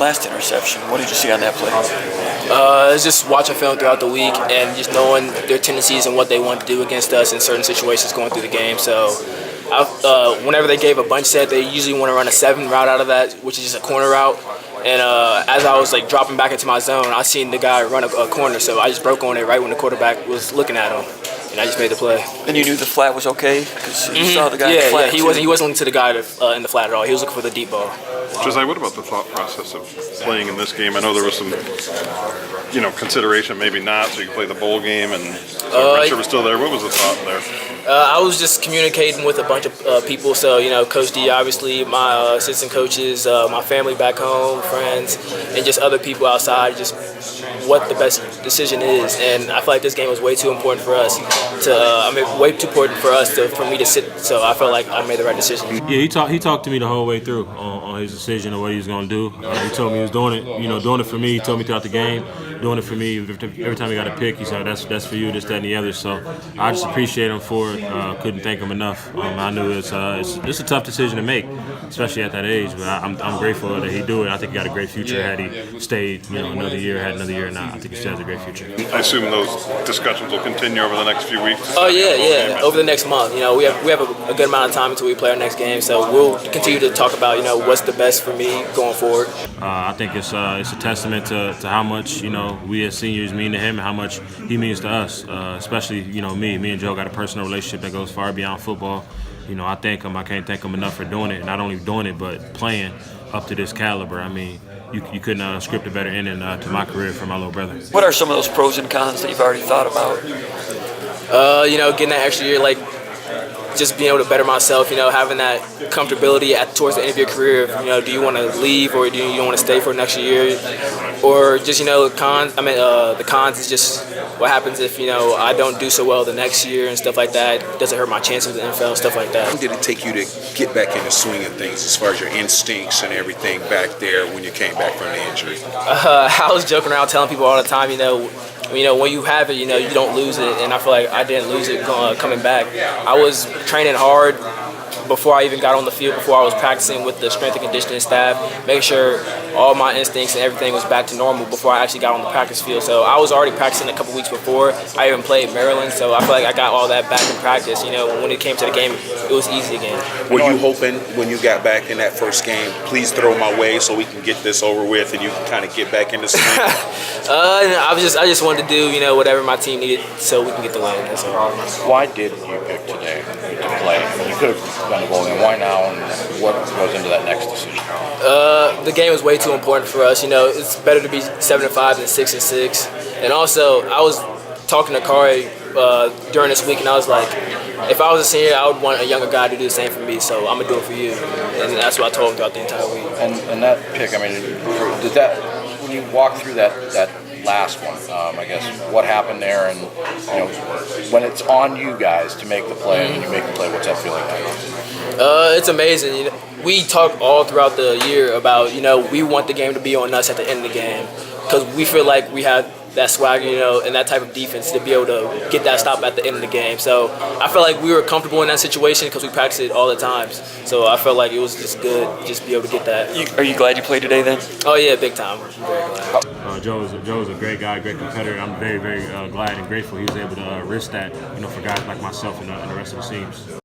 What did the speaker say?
last interception. What did you see on that play? It's just watching film throughout the week and just knowing their tendencies and what they want to do against us in certain situations going through the game. So whenever they gave a bunch set, they usually want to run a 7 route out of that, which is just a corner route. And as I was dropping back into my zone, I seen the guy run a corner, so I just broke on it right when the quarterback was looking at him, and I just made the play. And you knew the flat was okay because you saw the guy in the flat. Yeah, he wasn't looking to the guy in the flat at all. He was looking for the deep ball. Josiah, what about the thought process of playing in this game? I know there was some, consideration, maybe not, so you could play the bowl game, and Richard was still there. What was the thought there? I was just communicating with a bunch of people. So, Coach D, obviously, my assistant coaches, my family back home, friends, and just other people outside, just what the best decision is. And I feel like this game was way too important for us way too important for me to sit. So I felt like I made the right decision. Yeah, he talked to me the whole way through on his decision of what he was going to do. He told me he was doing it for me. He told me throughout the game, doing it for me. Every time he got a pick, he said, that's for you, this, that, and the other. So I just appreciate him for it. Couldn't thank him enough. I knew it's a tough decision to make, especially at that age. But I'm grateful that he do it. I think he got a great future had he stayed, another year, had another year or not. I think he still has a great future. I assume those discussions will continue over the next few weeks. Oh yeah. Over the next month, we have a good amount of time until we play our next game. So we'll continue to talk about, what's the best for me going forward. I think it's a testament to how much we as seniors mean to him and how much he means to us, especially me. Me and Joe got a personal relationship that goes far beyond football. I thank him. I can't thank him enough for doing it. Not only doing it, but playing up to this caliber. I mean, you couldn't script a better ending to my career for my little brother. What are some of those pros and cons that you've already thought about? Getting that extra year, just being able to better myself, having that comfortability towards the end of your career. Do you want to leave or do you want to stay for an extra year? Or just, cons. The cons is just what happens if, I don't do so well the next year and stuff like that. Does it hurt my chances in the NFL, stuff like that? How long did it take you to get back in the swing of things as far as your instincts and everything back there when you came back from the injury? I was joking around telling people all the time, when you have it, you don't lose it, and I feel like I didn't lose it coming back. I was training hard before I even got on the field, before I was practicing with the strength and conditioning staff, making sure all my instincts and everything was back to normal before I actually got on the practice field. So I was already practicing a couple weeks before. I even played Maryland, so I feel like I got all that back in practice. When it came to the game, it was easy again. Were you hoping when you got back in that first game, please throw my way so we can get this over with and you can kind of get back in the swing? I just wanted to do whatever my team needed so we can get the win. That's all. Why did you pick today to play? You could have done the bowl game. Why now? And what goes into that next decision? The game was way too important for us. It's better to be 7-5 than 6-6. And also, I was talking to Kari during this week, and I was like, if I was a senior, I would want a younger guy to do the same for me. So I'm gonna do it for you, and that's what I told him throughout the entire week. And that pick, did that when you walk through that last one, I guess what happened there, and when it's on you guys to make the play and you make the play, what's that feeling like? It's amazing. We talk all throughout the year about we want the game to be on us at the end of the game because we feel like we have that swagger, and that type of defense to be able to get that stop at the end of the game. So I felt like we were comfortable in that situation because we practiced it all the times. So I felt like it was just good just to be able to get that. Are you glad you played today then? Oh yeah, big time. I'm very glad. Joe's a great guy, great competitor. I'm very, very glad and grateful he was able to risk that, for guys like myself and the rest of the teams.